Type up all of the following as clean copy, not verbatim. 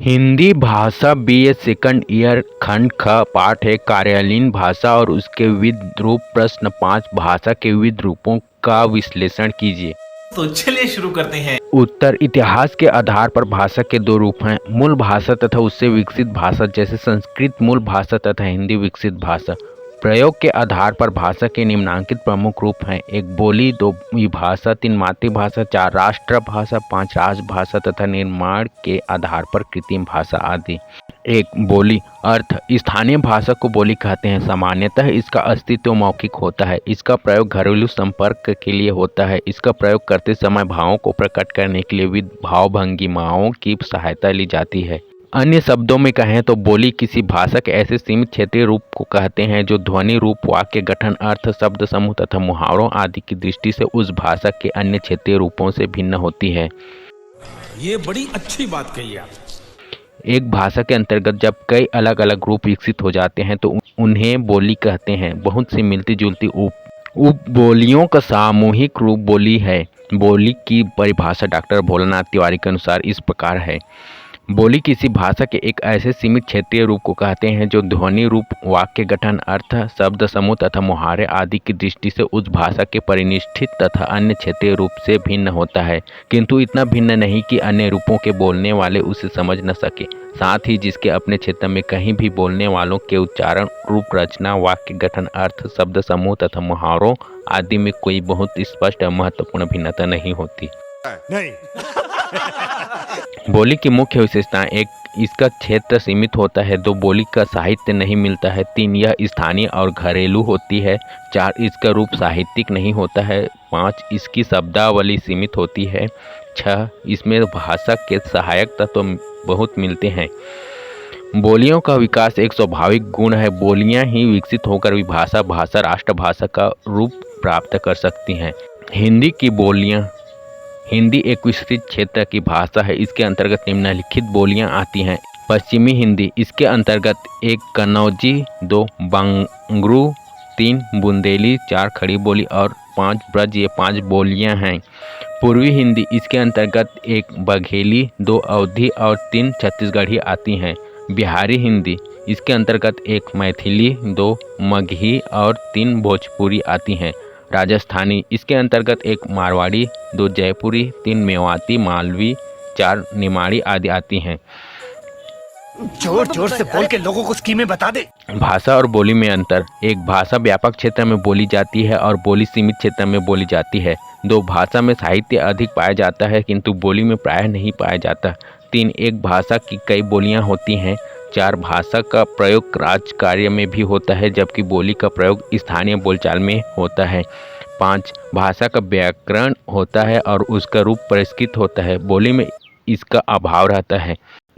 हिंदी भाषा BA second year खंड ख पाठ है कार्यालयीन भाषा और उसके विविध रूप। प्रश्न 5 भाषा के विविध रूपों का विश्लेषण कीजिए। तो चलिए शुरू करते हैं। उत्तर इतिहास के आधार पर भाषा के दो रूप हैं, मूल भाषा तथा उससे विकसित भाषा, जैसे संस्कृत मूल भाषा तथा हिंदी विकसित भाषा। प्रयोग के आधार पर भाषा के निम्नांकित प्रमुख रूप हैं, 1 बोली, 2 विभाषा, 3 मातृभाषा, 4 राष्ट्रभाषा, 5 राजभाषा तथा निर्माण के आधार पर कृत्रिम भाषा आदि। 1 बोली। अर्थ स्थानीय भाषा को बोली कहते हैं। सामान्यतः इसका अस्तित्व मौखिक होता है। इसका प्रयोग घरेलू संपर्क के लिए होता है। इसका प्रयोग करते समय भावों को प्रकट करने के लिए विविध भाव भंगिमाओं की सहायता ली जाती है। अन्य शब्दों में कहें तो बोली किसी भाषा के ऐसे सीमित क्षेत्रीय रूप को कहते हैं जो ध्वनि, रूप, वाक्य गठन, अर्थ, शब्द समूह तथा मुहावरों आदि की दृष्टि से उस भाषा के अन्य क्षेत्रीय रूपों से भिन्न होती है। ये बड़ी अच्छी बात कही आप। एक भाषा के अंतर्गत जब कई अलग अलग रूप विकसित हो जाते हैं तो उन्हें बोली कहते हैं। बहुत सी मिलती जुलती उपबोलियों का सामूहिक रूप बोली है। बोली की परिभाषा डॉक्टर भोलानाथ तिवारी के अनुसार इस प्रकार है। बोली किसी भाषा के एक ऐसे सीमित क्षेत्रीय रूप को कहते हैं जो ध्वनि, रूप, वाक्य गठन, अर्थ, शब्द समूह तथा मुहावरे आदि की दृष्टि से उस भाषा के परिनिष्ठित तथा अन्य क्षेत्रीय रूप से भिन्न होता है, किंतु इतना भिन्न नहीं कि अन्य रूपों के बोलने वाले उसे समझ न सके। साथ ही जिसके अपने क्षेत्र में कहीं भी बोलने वालों के उच्चारण, रूप, रचना, वाक्य गठन, अर्थ, शब्द समूह तथा मुहावरों आदि में कोई बहुत स्पष्ट और महत्वपूर्ण भिन्नता नहीं होती। नहीं। बोली की मुख्य विशेषताएं: 1 इसका क्षेत्र सीमित होता है। 2 बोली का साहित्य नहीं मिलता है। 3 यह स्थानीय और घरेलू होती है। 4 इसका रूप साहित्यिक नहीं होता है। 5 इसकी शब्दावली सीमित होती है। 6 इसमें भाषा के सहायक तत्व बहुत मिलते हैं। बोलियों का विकास एक स्वाभाविक गुण है। बोलियां ही विकसित होकर विभाषा, भाषा, राष्ट्रभाषा का रूप प्राप्त कर सकती हैं। हिंदी की बोलियां। हिंदी एक विस्तृत क्षेत्र की भाषा है। इसके अंतर्गत निम्नलिखित बोलियां आती हैं। पश्चिमी हिंदी, इसके अंतर्गत 1 कन्नौजी, 2 बंगरू, 3 बुंदेली, 4 खड़ी बोली और 5 ब्रज, ये 5 बोलियां हैं। पूर्वी हिंदी, इसके अंतर्गत 1 बघेली, 2 अवधी और 3 छत्तीसगढ़ी आती हैं। बिहारी हिंदी, इसके अंतर्गत 1 मैथिली, 2 मगही और 3 भोजपुरी आती हैं। राजस्थानी, इसके अंतर्गत 1 मारवाड़ी, 2 जयपुरी, 3 मेवाती, मालवी, 4 निमाड़ी आदि आती हैं। जोर जोर से बोल के लोगों को स्कीमें बता दे। भाषा और बोली में अंतर: 1 भाषा व्यापक क्षेत्र में बोली जाती है और बोली सीमित क्षेत्र में बोली जाती है। 2 भाषा में साहित्य अधिक पाया जाता है किंतु बोली में प्रायः नहीं पाया जाता। 3 एक भाषा की कई बोलियां होती हैं। 4 भाषा का प्रयोग राज कार्य में भी होता है जबकि बोली का प्रयोग स्थानीय बोलचाल में होता है। 5 भाषा का व्याकरण होता है और उसका रूप परिष्कृत होता है, बोली में इसका अभाव रहता है।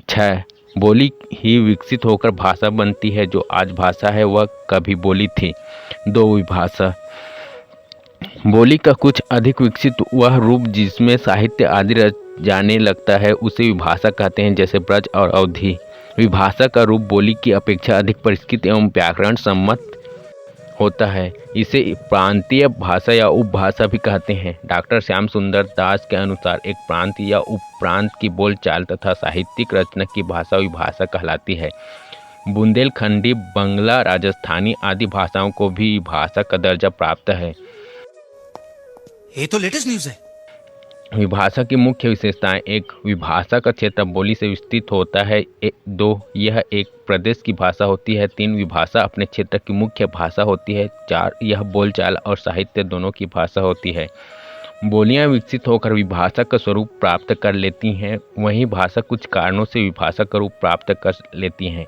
6 बोली ही विकसित होकर भाषा बनती है, जो आज भाषा है वह कभी बोली थी। 2 विभाषा। बोली का कुछ अधिक विकसित वह रूप जिसमें साहित्य आदि रच जाने लगता है उसे विभाषा कहते हैं, जैसे ब्रज और अवधी। विभाषा का रूप बोली की अपेक्षा अधिक परिष्कृत एवं व्याकरण सम्मत होता है। इसे प्रांतीय भाषा या उपभाषा भी कहते हैं। डॉक्टर श्याम सुंदर दास के अनुसार एक प्रांत या उपप्रांत की बोलचाल तथा साहित्यिक रचना की भाषा विभाषा कहलाती है। बुंदेलखंडी, बंगला, राजस्थानी आदि भाषाओं को भी भाषा का दर्जा प्राप्त है। ये तो लेटेस्ट न्यूज़ है। विभाषा की मुख्य विशेषताएं: 1 विभाषा का क्षेत्र बोली से विस्तृत होता है। 2 यह एक प्रदेश की भाषा होती है। 3 विभाषा अपने क्षेत्र की मुख्य भाषा होती है। 4 यह बोलचाल और साहित्य दोनों की भाषा होती है। बोलियां विकसित होकर विभाषा का स्वरूप प्राप्त कर लेती हैं, वहीं भाषा कुछ कारणों से विभाषा का रूप प्राप्त कर लेती हैं।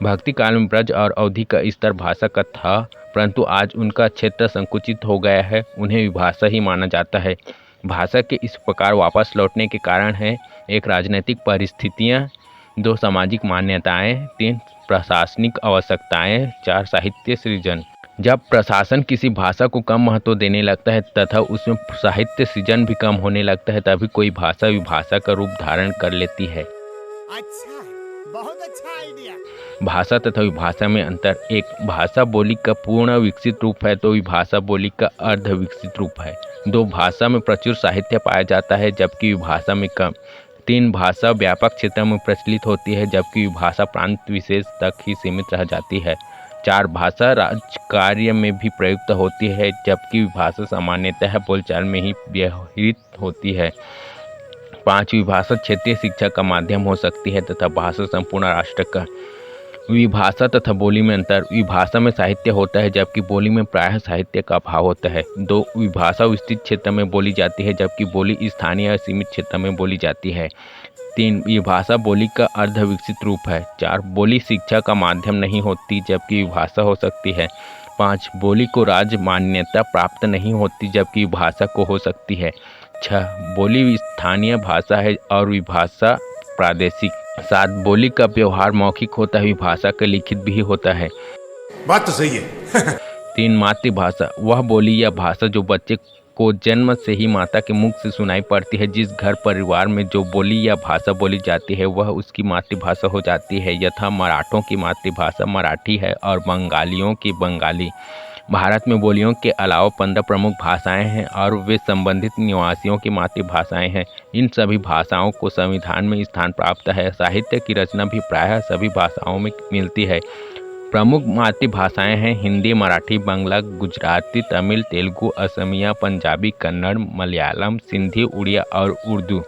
भक्ति काल में ब्रज और अवधी का स्तर भाषा का था, परंतु आज उनका क्षेत्र संकुचित हो गया है, उन्हें विभाषा ही माना जाता है। भाषा के इस प्रकार वापस लौटने के कारण हैं: 1 राजनीतिक परिस्थितियाँ, 2 सामाजिक मान्यताएं, 3 प्रशासनिक आवश्यकताएं, 4 साहित्य सृजन। जब प्रशासन किसी भाषा को कम महत्व देने लगता है तथा उसमें साहित्य सृजन भी कम होने लगता है तभी कोई भाषा विभाषा का रूप धारण कर लेती है। अच्छा, बहुत अच्छा आइडिया। भाषा तथा विभाषा में अंतर: 1 भाषा बोली का पूर्ण विकसित रूप है तो विभाषा बोली का अर्ध विकसित रूप है। 2 भाषा में प्रचुर साहित्य पाया जाता है जबकि विभाषा में कम। 3 भाषा व्यापक क्षेत्र में प्रचलित होती है जबकि विभाषा प्रांत विशेष तक ही सीमित रह जाती है। 4 भाषा राजकार्य में भी प्रयुक्त होती है जबकि विभाषा सामान्यतः बोलचाल में ही व्यवहृत होती है। 5 विभाषा क्षेत्रीय शिक्षा का माध्यम हो सकती है तथा भाषा संपूर्ण राष्ट्र का। विभाषा तथा बोली में अंतर। विभाषा में साहित्य होता है जबकि बोली में प्रायः साहित्य का अभाव होता है। 2 विभाषा विस्तृत क्षेत्र में बोली जाती है जबकि बोली स्थानीय या सीमित क्षेत्र में बोली जाती है। 3 विभाषा बोली का अर्ध विकसित रूप है। 4 बोली शिक्षा का माध्यम नहीं होती जबकि विभाषा हो सकती है। 5 बोली को राज्य मान्यता प्राप्त नहीं होती जबकि विभाषा को हो सकती है। 6 बोली स्थानीय भाषा है और विभाषा प्रादेशिक। 7 बोली का व्यवहार मौखिक होता है, विभाषा का लिखित भी होता है। बात तो सही है। 3 मातृभाषा वह बोली या भाषा जो बच्चे को जन्म से ही माता के मुख से सुनाई पड़ती है। जिस घर परिवार में जो बोली या भाषा बोली जाती है वह उसकी मातृभाषा हो जाती है। यथा मराठों की मातृभाषा मराठी है और बंगालियों की बंगाली। भारत में बोलियों के अलावा 15 प्रमुख भाषाएं हैं और वे संबंधित निवासियों की मातृभाषाएं हैं। इन सभी भाषाओं को संविधान में स्थान प्राप्त है। साहित्य की रचना भी प्रायः सभी भाषाओं में मिलती है। प्रमुख मातृभाषाएं हैं हिंदी, मराठी, बांग्ला, गुजराती, तमिल, तेलुगु, असमिया, पंजाबी, कन्नड़, मलयालम, सिंधी, उड़िया और उर्दू।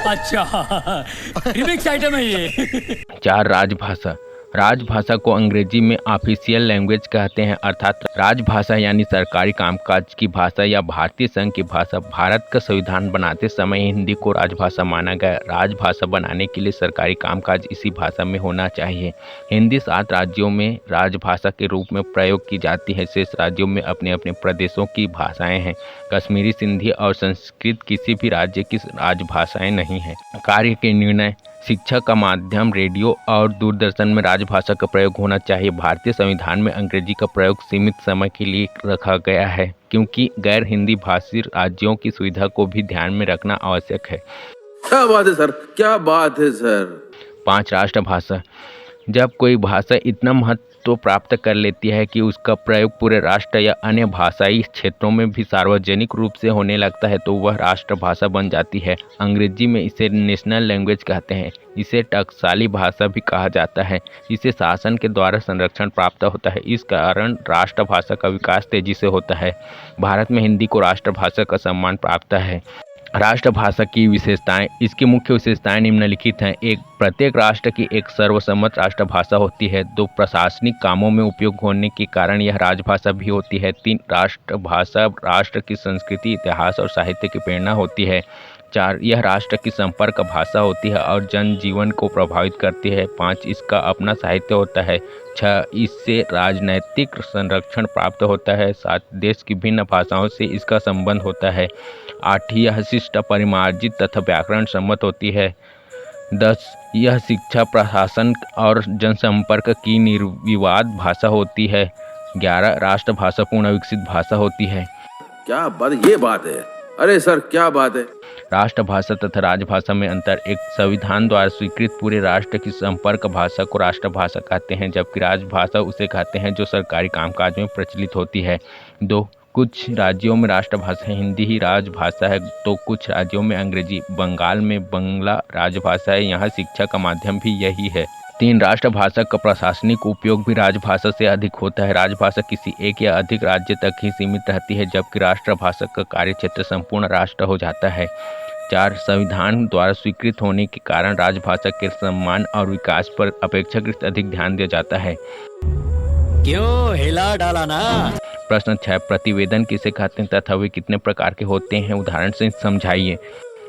अच्छा रिमिक्स आइटम है ये। 4 राजभाषा। राजभाषा को अंग्रेजी में ऑफिशियल लैंग्वेज कहते हैं अर्थात राजभाषा यानी सरकारी कामकाज की भाषा या भारतीय संघ की भाषा। भारत का संविधान बनाते समय हिंदी को राजभाषा माना गया। राजभाषा बनाने के लिए सरकारी कामकाज इसी भाषा में होना चाहिए। हिंदी 7 राज्यों में राजभाषा के रूप में प्रयोग की जाती है। शेष राज्यों में अपने अपने प्रदेशों की भाषाएं हैं। कश्मीरी, सिंधी और संस्कृत किसी भी राज्य की राजभाषाएं नहीं हैं। कार्य के निर्णय। शिक्षा का माध्यम रेडियो और दूरदर्शन में राजभाषा का प्रयोग होना चाहिए। भारतीय संविधान में अंग्रेजी का प्रयोग सीमित समय के लिए रखा गया है क्योंकि गैर हिंदी भाषी राज्यों की सुविधा को भी ध्यान में रखना आवश्यक है। क्या बात है सर, क्या बात है सर। 5 राष्ट्रभाषा। जब कोई भाषा इतना महत्व प्राप्त कर लेती है कि उसका प्रयोग पूरे राष्ट्र या अन्य भाषाई क्षेत्रों में भी सार्वजनिक रूप से होने लगता है तो वह राष्ट्रभाषा बन जाती है। अंग्रेजी में इसे नेशनल लैंग्वेज कहते हैं। इसे टकसाली भाषा भी कहा जाता है। इसे शासन के द्वारा संरक्षण प्राप्त होता है। इस कारण राष्ट्रभाषा का विकास तेजी से होता है। भारत में हिंदी को राष्ट्रभाषा का सम्मान प्राप्त है। राष्ट्रभाषा की विशेषताएं। इसकी मुख्य विशेषताएं निम्नलिखित हैं। 1 प्रत्येक राष्ट्र की एक सर्वसम्मत राष्ट्रभाषा होती है। 2 प्रशासनिक कामों में उपयोग होने के कारण यह राजभाषा भी होती है। 3 राष्ट्रभाषा राष्ट्र की संस्कृति, इतिहास और साहित्य की प्रेरणा होती है। 4 यह राष्ट्र की संपर्क भाषा होती है और जनजीवन को प्रभावित करती है। 5 इसका अपना साहित्य होता है। 6 इससे राजनैतिक संरक्षण प्राप्त होता है। 7 देश की भिन्न भाषाओं से इसका संबंध होता है। 8 यह शिष्ट, परिमार्जित तथा व्याकरण सम्मत होती है। 10 यह शिक्षा, प्रशासन और जनसंपर्क की निर्विवाद भाषा होती है। 11 राष्ट्रभाषा पूर्ण विकसित भाषा होती है। क्या बात, ये बात है। अरे सर क्या बात है। राष्ट्रभाषा तथा राजभाषा में अंतर। 1 संविधान द्वारा स्वीकृत पूरे राष्ट्र की संपर्क भाषा को राष्ट्रभाषा कहते हैं जबकि राजभाषा उसे कहते हैं जो सरकारी कामकाज में प्रचलित होती है। 2 कुछ राज्यों में राष्ट्रभाषा हिंदी ही राजभाषा है तो कुछ राज्यों में अंग्रेजी। बंगाल में बंगला राजभाषा है। यहाँ शिक्षा का माध्यम भी यही है। 3 राष्ट्रभाषा का प्रशासनिक उपयोग भी राजभाषा से अधिक होता है। राजभाषा किसी एक या अधिक राज्य तक ही सीमित रहती है जबकि राष्ट्रभाषा का कार्यक्षेत्र संपूर्ण राष्ट्र हो जाता है। 4 संविधान द्वारा स्वीकृत होने के कारण राजभाषा के सम्मान और विकास पर अपेक्षाकृत अधिक ध्यान दिया जाता है। क्यों हिला डाला ना। प्रश्न 6 प्रतिवेदन किसे कहते हैं तथा वे कितने प्रकार के होते हैं, उदाहरण से समझाइए।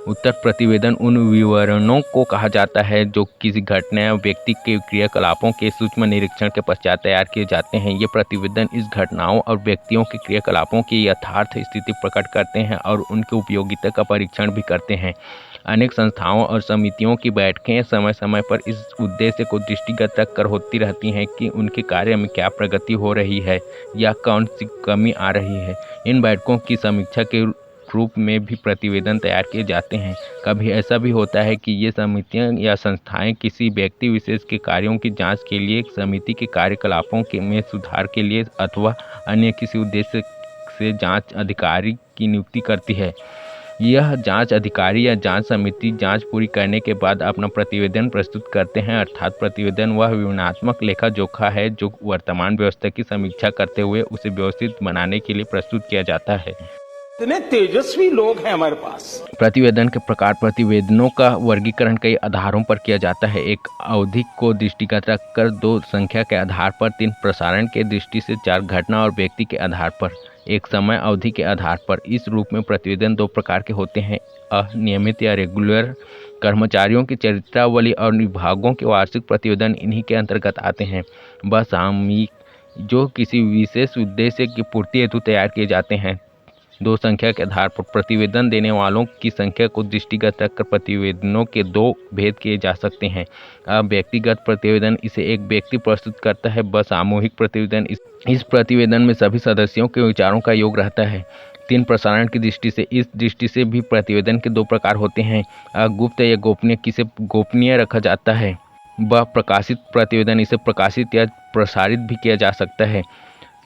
उत्तर प्रतिवेदन उन विवरणों को कहा जाता है जो किसी घटना या व्यक्ति के क्रियाकलापों के सूक्ष्म निरीक्षण के पश्चात तैयार किए जाते हैं। ये प्रतिवेदन इस घटनाओं और व्यक्तियों के क्रियाकलापों की यथार्थ स्थिति प्रकट करते हैं और उनकी उपयोगिता का परीक्षण भी करते हैं। अनेक संस्थाओं और समितियों की बैठकें समय समय पर इस उद्देश्य को दृष्टिगत रख कर होती रहती हैं कि उनके कार्य में क्या प्रगति हो रही है या कौन सी कमी आ रही है। इन बैठकों की समीक्षा के रूप में भी प्रतिवेदन तैयार किए जाते हैं। कभी ऐसा भी होता है कि ये समितियां या संस्थाएं किसी व्यक्ति विशेष के कार्यों की जांच के लिए समिति के कार्यकलापों में सुधार के लिए अथवा अन्य किसी उद्देश्य से जांच अधिकारी की नियुक्ति करती है। यह जांच अधिकारी या जांच समिति जांच पूरी करने के बाद अपना प्रतिवेदन प्रस्तुत करते हैं। अर्थात प्रतिवेदन वह विवरणात्मक लेखा जोखा है जो वर्तमान व्यवस्था की समीक्षा करते हुए उसे व्यवस्थित बनाने के लिए प्रस्तुत किया जाता है। इतने तेजस्वी लोग हैं हमारे पास। प्रतिवेदन के प्रकार प्रतिवेदनों का वर्गीकरण कई आधारों पर किया जाता है। एक अवधि को दृष्टिगत रखकर, 2 संख्या के आधार पर, 3 प्रसारण के दृष्टि से, 4 घटना और व्यक्ति के आधार पर, 1 समय अवधि के आधार पर। इस रूप में प्रतिवेदन 2 प्रकार के होते हैं: अनियमित या रेगुलर, कर्मचारियों की चरित्रावली और विभागों के वार्षिक प्रतिवेदन इन्हीं के अंतर्गत आते हैं। सामयिक, जो किसी विशेष उद्देश्य की पूर्ति हेतु तैयार किए जाते हैं। 2 संख्या के आधार पर प्रतिवेदन देने वालों की संख्या को दृष्टिगत रखकर प्रतिवेदनों के 2 भेद किए जा सकते हैं। व्यक्तिगत प्रतिवेदन, इसे एक व्यक्ति प्रस्तुत करता है। सामूहिक प्रतिवेदन, इस प्रतिवेदन में सभी सदस्यों के विचारों का योग रहता है। 3 प्रसारण की दृष्टि से, इस दृष्टि से भी प्रतिवेदन के 2 प्रकार होते हैं: गुप्त या गोपनीय, किसे गोपनीय रखा जाता है। प्रकाशित प्रतिवेदन, इसे प्रकाशित या प्रसारित भी किया जा सकता है।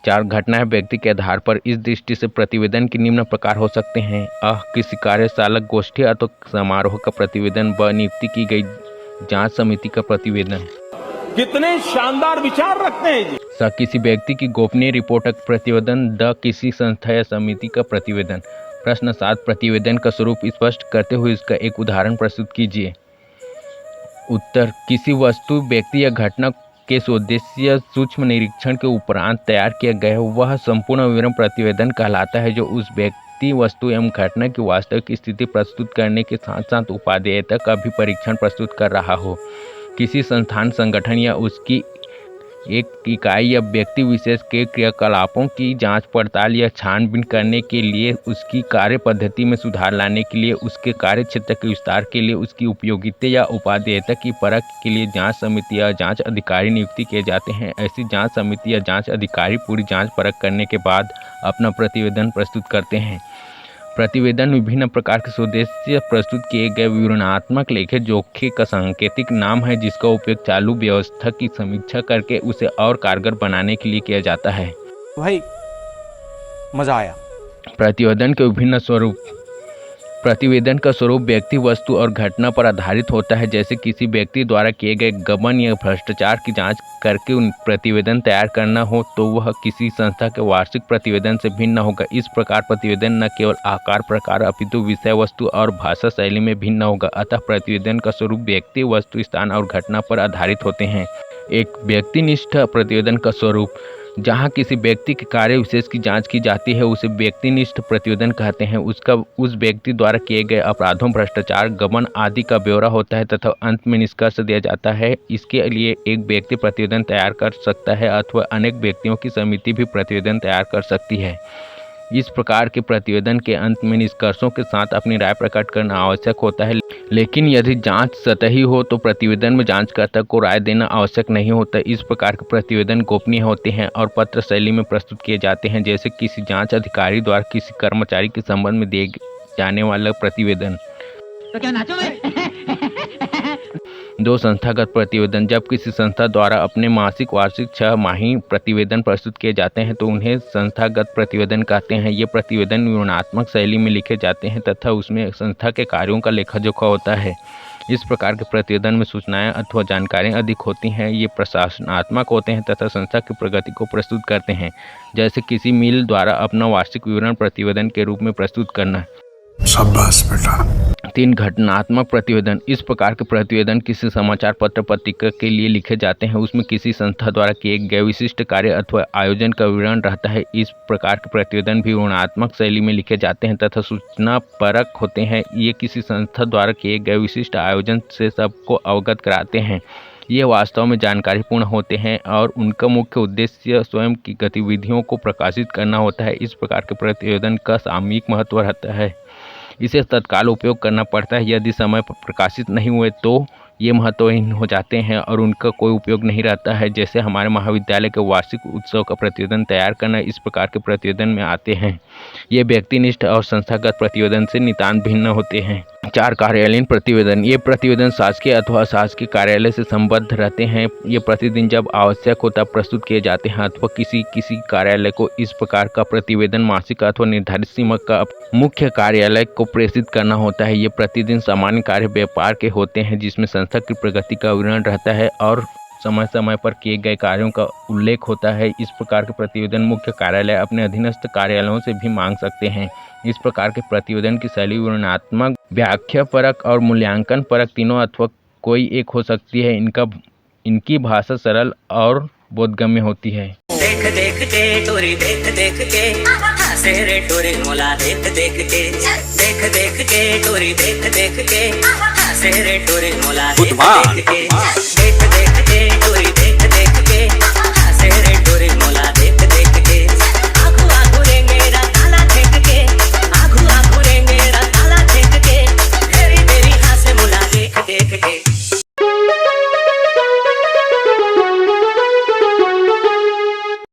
4 घटनाएं व्यक्ति के आधार पर, इस दृष्टि से प्रतिवेदन के निम्न प्रकार हो सकते हैं: किसी कार्यशाला, गोष्ठी अथवा समारोह का प्रतिवेदन। नियुक्ति की गई जांच समिति का प्रतिवेदन। कितने शानदार विचार रखते हैं जी। किसी व्यक्ति की गोपनीय रिपोर्ट का प्रतिवेदन। किसी संस्था या समिति का प्रतिवेदन। प्रश्न 7, प्रतिवेदन का स्वरूप स्पष्ट करते हुए इसका एक उदाहरण प्रस्तुत कीजिए। उत्तर: किसी वस्तु, व्यक्ति या घटना के उद्देश्य सूक्ष्म निरीक्षण के उपरांत तैयार किया गया वह संपूर्ण विवरण प्रतिवेदन कहलाता है, जो उस व्यक्ति, वस्तु एवं घटना की वास्तविक स्थिति प्रस्तुत करने के साथ साथ उपादेयता का भी परीक्षण प्रस्तुत कर रहा हो। किसी संस्थान, संगठन या उसकी एक इकाई या व्यक्ति विशेष के क्रियाकलापों की जांच पड़ताल या छानबीन करने के लिए, उसकी कार्य पद्धति में सुधार लाने के लिए, उसके कार्य क्षेत्र के विस्तार के लिए, उसकी उपयोगिता या उपादेयता की परख के लिए जांच समिति या जांच अधिकारी नियुक्ति किए जाते हैं। ऐसी जांच समिति या जांच अधिकारी पूरी जांच परख करने के बाद अपना प्रतिवेदन प्रस्तुत करते हैं। प्रतिवेदन विभिन्न प्रकार के उद्देश्य प्रस्तुत किए गए विवरणात्मक लेखे जोखे का सांकेतिक नाम है, जिसका उपयोग चालू व्यवस्था की समीक्षा करके उसे और कारगर बनाने के लिए किया जाता है। भाई मजा आया। प्रतिवेदन के विभिन्न स्वरूप। प्रतिवेदन का स्वरूप व्यक्ति, वस्तु और घटना पर आधारित होता है। जैसे किसी व्यक्ति द्वारा किए गए गबन या भ्रष्टाचार की जांच करके उन प्रतिवेदन तैयार करना हो तो वह किसी संस्था के वार्षिक प्रतिवेदन से भिन्न होगा। इस प्रकार प्रतिवेदन न केवल आकार प्रकार अपितु विषय वस्तु और भाषा शैली में भिन्न होगा। अतः प्रतिवेदन का स्वरूप व्यक्ति, वस्तु, स्थान और घटना पर आधारित होते हैं। एक व्यक्तिनिष्ठ प्रतिवेदन का स्वरूप, जहाँ किसी व्यक्ति के कार्य विशेष की जांच की जाती है उसे व्यक्तिनिष्ठ प्रतिवेदन कहते हैं। उसका उस व्यक्ति द्वारा किए गए अपराधों, भ्रष्टाचार, गबन आदि का ब्यौरा होता है तथा अंत में निष्कर्ष दिया जाता है। इसके लिए एक व्यक्ति प्रतिवेदन तैयार कर सकता है अथवा अनेक व्यक्तियों की समिति भी प्रतिवेदन तैयार कर सकती है। इस प्रकार के प्रतिवेदन के अंत में निष्कर्षों के साथ अपनी राय प्रकट करना आवश्यक होता है। लेकिन यदि जांच सतही हो तो प्रतिवेदन में जांचकर्ता को राय देना आवश्यक नहीं होता। इस प्रकार के प्रतिवेदन गोपनीय होते हैं और पत्र शैली में प्रस्तुत किए जाते हैं, जैसे किसी जांच अधिकारी द्वारा किसी कर्मचारी के संबंध में दिए जाने वाला प्रतिवेदन। तो क्या नाचोगे? 2 संस्थागत प्रतिवेदन। जब किसी संस्था द्वारा अपने मासिक, वार्षिक, 6 माही प्रतिवेदन प्रस्तुत किए जाते हैं तो उन्हें संस्थागत प्रतिवेदन कहते हैं। ये प्रतिवेदन विवरणात्मक शैली में लिखे जाते हैं तथा उसमें संस्था के कार्यों का लेखा जोखा होता है। इस प्रकार के प्रतिवेदन में सूचनाएं अथवा जानकारियां अधिक होती हैं। ये प्रशासनात्मक होते हैं तथा संस्था की प्रगति को प्रस्तुत करते हैं, जैसे किसी मिल द्वारा अपना वार्षिक विवरण प्रतिवेदन के रूप में प्रस्तुत करना। शाबाश बेटा। 3 घटनात्मक प्रतिवेदन। इस प्रकार के प्रतिवेदन किसी समाचार पत्र, पत्रिका के लिए लिखे जाते हैं। उसमें किसी संस्था द्वारा किए गए विशिष्ट कार्य अथवा आयोजन का विवरण रहता है। इस प्रकार के प्रतिवेदन भी विवरणात्मक शैली में लिखे जाते हैं तथा सूचना परक होते हैं। ये किसी संस्था द्वारा किए गए विशिष्ट आयोजन से सबको अवगत कराते हैं। ये वास्तव में जानकारीपूर्ण होते हैं और उनका मुख्य उद्देश्य स्वयं की गतिविधियों को प्रकाशित करना होता है। इस प्रकार के प्रतिवेदन का सामयिक महत्व रहता है। इसे तत्काल उपयोग करना पड़ता है। यदि समय पर प्रकाशित नहीं हुए तो ये महत्वहीन हो जाते हैं और उनका कोई उपयोग नहीं रहता है। जैसे हमारे महाविद्यालय के वार्षिक उत्सव का प्रतिवेदन तैयार करना इस प्रकार के प्रतिवेदन में आते हैं। ये व्यक्तिनिष्ठ और संस्थागत प्रतिवेदन से नितांत भिन्न होते हैं। 4 कार्यालयीन प्रतिवेदन। ये प्रतिवेदन शासकीय अथवा शासकीय कार्यालय से संबद्ध रहते हैं। ये प्रतिदिन जब आवश्यक होता प्रस्तुत किए जाते हैं अथवा किसी कार्यालय को इस प्रकार का प्रतिवेदन मासिक अथवा निर्धारित सीमा का मुख्य कार्यालय को प्रेषित करना होता है। ये प्रतिदिन सामान्य कार्य व्यापार के होते हैं जिसमें संस्था की प्रगति का विवरण रहता है और समय समय पर किए गए कार्यों का उल्लेख होता है। इस प्रकार के प्रतिवेदन मुख्य कार्यालय अपने अधीनस्थ कार्यालयों से भी मांग सकते हैं। इस प्रकार के प्रतिवेदन की शैली वर्णनात्मक, व्याख्यापरक और मूल्यांकन परक तीनों अथवा कोई एक हो सकती है। इनकी भाषा सरल और बोधगम्य होती है। देख देख के टोरी देख देख के हंसे रे टोरी मोला देख देख के देख देख के टोरी देख देख के हंसे रे टोरी मोला देख देख के देख देख के टोरी